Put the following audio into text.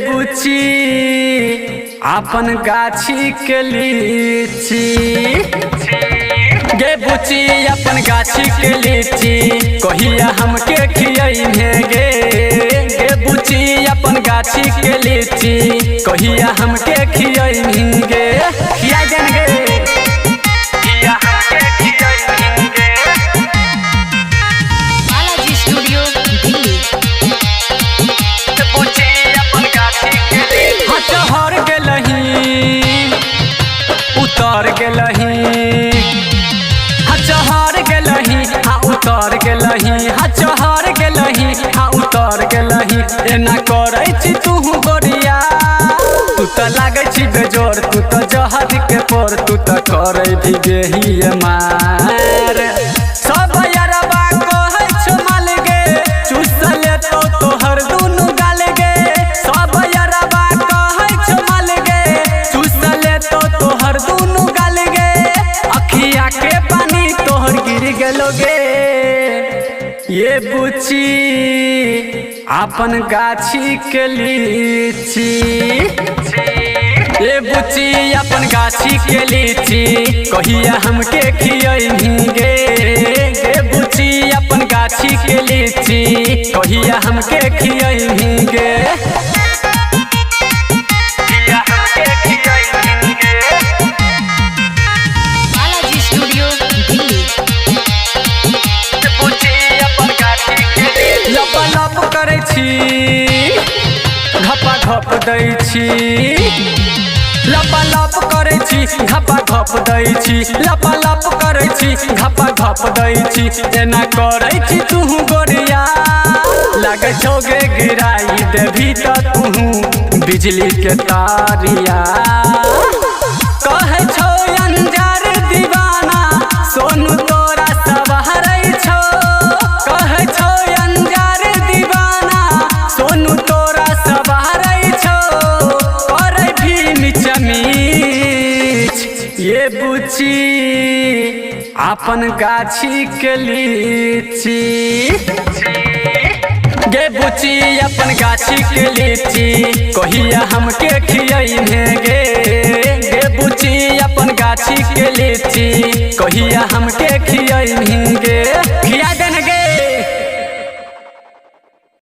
बुची अपन गाछी के लीची, गे बुची अपन गाछी के लीची कहिया हमके खियैहे गे। गे बुची अपन गाछी के लीची कहिया हमके खियैहे गे। खिया देन गे, खिया हमके खियैहे गे। बालाजी स्टूडियो दिल्ली। बुची अपन गाछी के लीची चढ़ गेलही उतर गेलही, चढ़ गेलही हाँ उतर गेलही, हाँ चढ़ गेलही हाँ उतर गेलही। एना करै छी तू गोरिया, तू तो लागै छी बेजोर, तू तो जहर के पोर, तू तो करै भी गेही मार। सब यारबा कहै छो माल गे, चुसले तो तोहर दुनु गाल गे। सब यारबा कहै छो माल गे, चुसले तो तोहर दुनु गाल गे। अखिया के पानी तोहर गिर गेलो गे। ये बुची अपन गाछी के लीची, ये बुची अपन गाछी के लीची कहिया हमके खियैही गे। गे बुची अपन गाछी के लीची कहिया हमके खियैही गे। कहिया हमके खियैही गे। बालाजी स्टूडियो दिल्ली। लप लप करै छी घपा घप दै छी, लप लप करै छी घपा घप दै छी, लप लप करै छी घपा घप दै छी। एना करै छी तू गोरिया, लागै छौ गे गिराई देभी त तू बिजली के तारिया। कहै छौ अंजार दीवाना सोनू तोरा सब हरै छौ, कहै छौ अंजार दीवाना सोनू तोरा सब हरै छौ। करै भी मिचमीच ये बुची अपन गाछी के लीची, गे बुची अपन गाछी के लीची कहिया हमके खियैहे गे। गे बुची अपन गाछी के लीची कहिया हमके खियैहे